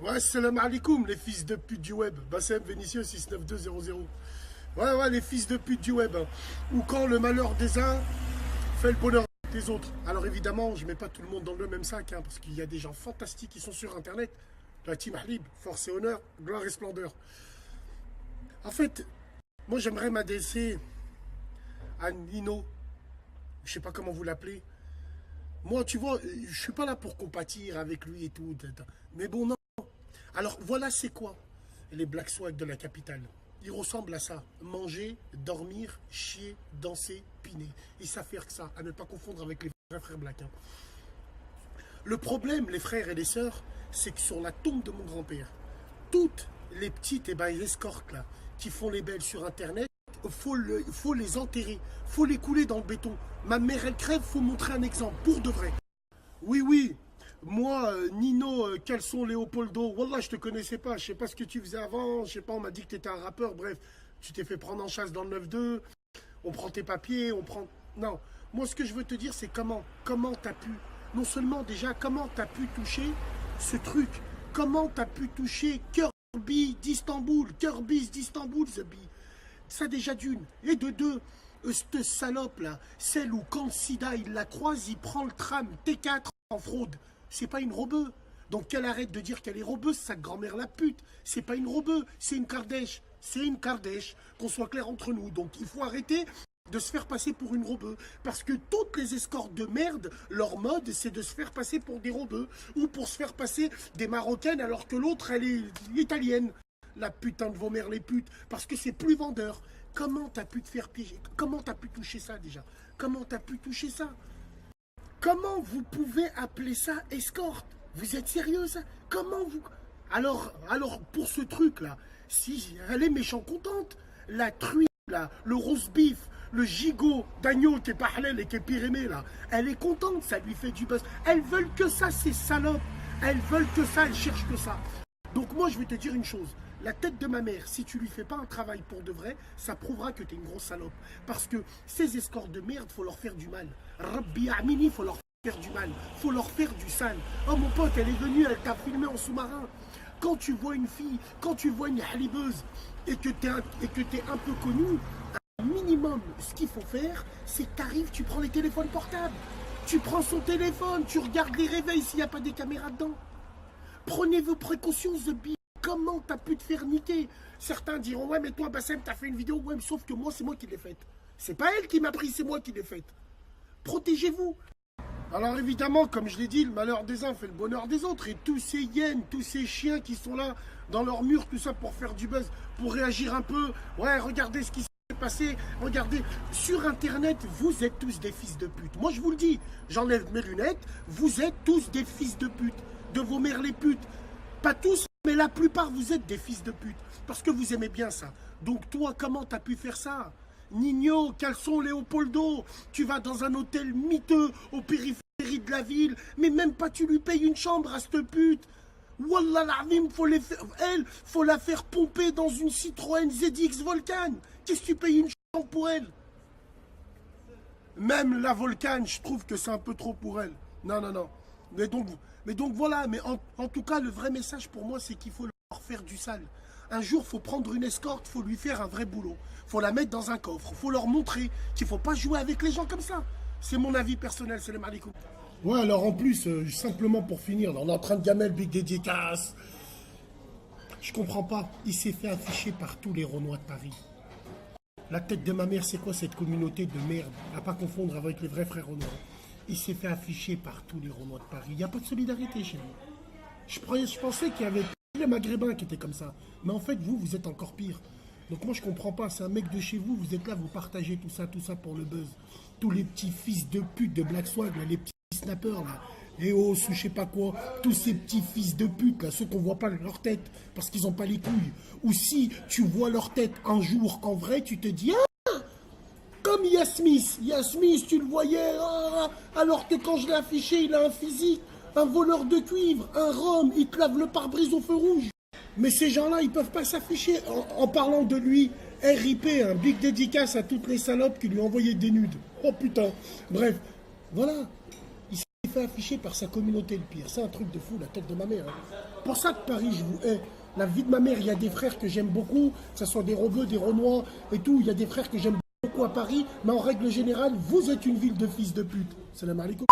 Ouais, salam alaikum, les fils de pute du web. Bassem Vénitieux 69200. Ouais, les fils de pute du web. Ou quand le malheur des uns fait le bonheur des autres. Alors évidemment, je mets pas tout le monde dans le même sac, hein, parce qu'il y a des gens fantastiques qui sont sur Internet. La team Ahlib, force et honneur, gloire et splendeur. En fait, moi j'aimerais m'adresser à Nino. Je sais pas comment vous l'appelez. Moi, tu vois, je suis pas là pour compatir avec lui et tout. Mais bon, non. Alors voilà, c'est quoi les Black Swag de la capitale? Ils ressemblent à ça. Manger, dormir, chier, danser, piner. Ils savent faire que ça, à ne pas confondre avec les vrais frères Black. Hein. Le problème, les frères et les sœurs, c'est que sur la tombe de mon grand-père, toutes les petites les escortes là, qui font les belles sur Internet, faut les enterrer, faut les couler dans le béton. Ma mère, elle crève, faut montrer un exemple, pour de vrai. Oui, moi, Nino, Caleçon, Léopoldo, Wallah, je te connaissais pas, je sais pas ce que tu faisais avant, je sais pas, on m'a dit que tu étais un rappeur, bref, tu t'es fait prendre en chasse dans le 9-2, on prend tes papiers, on prend... Non, moi ce que je veux te dire, c'est comment t'as pu, non seulement déjà, comment t'as pu toucher ce truc, comment t'as pu toucher Kirby d'Istanbul, The Bee. Ça déjà d'une, et de deux, cette salope là, celle où quand Sida il la croise, il prend le tram T4 en fraude. C'est pas une robeuse. Donc qu'elle arrête de dire qu'elle est robeuse, sa grand-mère la pute. C'est pas une robeuse, c'est une Kardèche. C'est une Kardèche, qu'on soit clair entre nous. Donc il faut arrêter de se faire passer pour une robeuse. Parce que toutes les escortes de merde, leur mode, c'est de se faire passer pour des robeux. Ou pour se faire passer des Marocaines alors que l'autre, elle est italienne. La putain de vos mères les putes. Parce que c'est plus vendeur. Comment t'as pu te faire piéger? Comment t'as pu toucher ça déjà? Comment t'as pu toucher ça? Comment vous pouvez appeler ça escorte? Vous êtes sérieuse? Comment vous... Alors, pour ce truc-là, si elle est méchant contente, la truie, là, le roast beef, le gigot d'agneau qui est pas halal et qui est pyrémé, là, elle est contente, ça lui fait du buzz. Elles veulent que ça, ces salopes. Elles veulent que ça, elles cherchent que ça. Donc moi, je vais te dire une chose. La tête de ma mère, si tu lui fais pas un travail pour de vrai, ça prouvera que tu es une grosse salope. Parce que ces escorts de merde, faut leur faire du mal. Rabbi Amini, faut leur faire du mal. Faut leur faire du sale. Oh mon pote, elle est venue, elle t'a filmé en sous-marin. Quand tu vois une fille, quand tu vois une halibeuse et que tu es un peu connu, un minimum, ce qu'il faut faire, c'est que tu arrives, tu prends les téléphones portables. Tu prends son téléphone, tu regardes les réveils s'il n'y a pas des caméras dedans. Prenez vos précautions, The Bee. Comment t'as pu te faire niquer? Certains diront, ouais, mais toi, Bassem, t'as fait une vidéo. Ouais, mais sauf que moi, c'est moi qui l'ai faite. C'est pas elle qui m'a pris, c'est moi qui l'ai faite. Protégez-vous. Alors évidemment, comme je l'ai dit, le malheur des uns fait le bonheur des autres. Et tous ces hyènes, tous ces chiens qui sont là, dans leur mur, tout ça pour faire du buzz, pour réagir un peu. Ouais, regardez ce qui s'est passé. Regardez, sur Internet, vous êtes tous des fils de pute. Moi, je vous le dis, j'enlève mes lunettes. Vous êtes tous des fils de pute. De vos mères les putes. Pas tous, mais la plupart, vous êtes des fils de pute. Parce que vous aimez bien ça. Donc toi, comment t'as pu faire ça? Nino, Caleçon, Léopoldo, tu vas dans un hôtel miteux au périphérie de la ville, mais même pas tu lui payes une chambre à cette pute. Wallah l'azim, faut la faire pomper dans une Citroën ZX Volcan. Qu'est-ce que tu payes une chambre pour elle? Même la Volcan, je trouve que c'est un peu trop pour elle. Non. Mais donc voilà, mais en tout cas, le vrai message pour moi, c'est qu'il faut leur faire du sale. Un jour, il faut prendre une escorte, il faut lui faire un vrai boulot. Il faut la mettre dans un coffre. Il faut leur montrer qu'il ne faut pas jouer avec les gens comme ça. C'est mon avis personnel, salam alaikum. Ouais, alors en plus, simplement pour finir, on est en train de gamer le big dédicace. Je comprends pas. Il s'est fait afficher par tous les Renois de Paris. La tête de ma mère, c'est quoi cette communauté de merde? À pas confondre avec les vrais frères Renois. Il s'est fait afficher par tous les Renois de Paris. Il n'y a pas de solidarité chez nous. Je pensais qu'il y avait les Maghrébins qui étaient comme ça. Mais en fait, vous êtes encore pire. Donc moi, je comprends pas. C'est un mec de chez vous. Vous êtes là, vous partagez tout ça pour le buzz. Tous les petits fils de pute de Black Swag, là, les petits snappers, là. Eos ou je sais pas quoi. Tous ces petits fils de pute, là, ceux qu'on voit pas leur tête parce qu'ils ont pas les couilles. Ou si tu vois leur tête un jour en vrai, tu te dis... Comme Yasmith, tu le voyais, alors que quand je l'ai affiché, il a un physique, un voleur de cuivre, un rhum, il te lave le pare-brise au feu rouge. Mais ces gens-là, ils peuvent pas s'afficher. En parlant de lui, RIP, un big dédicace à toutes les salopes qui lui envoyaient des nudes. Oh putain. Bref, voilà. Il s'est fait afficher par sa communauté le pire. C'est un truc de fou, la tête de ma mère. Hein. Pour ça que Paris, je vous hais. La vie de ma mère, il y a des frères que j'aime beaucoup, que ce soit des Rebeux, des Renois et tout. Il y a des frères que j'aime beaucoup à Paris, mais en règle générale, vous êtes une ville de fils de pute. Salam alaikum.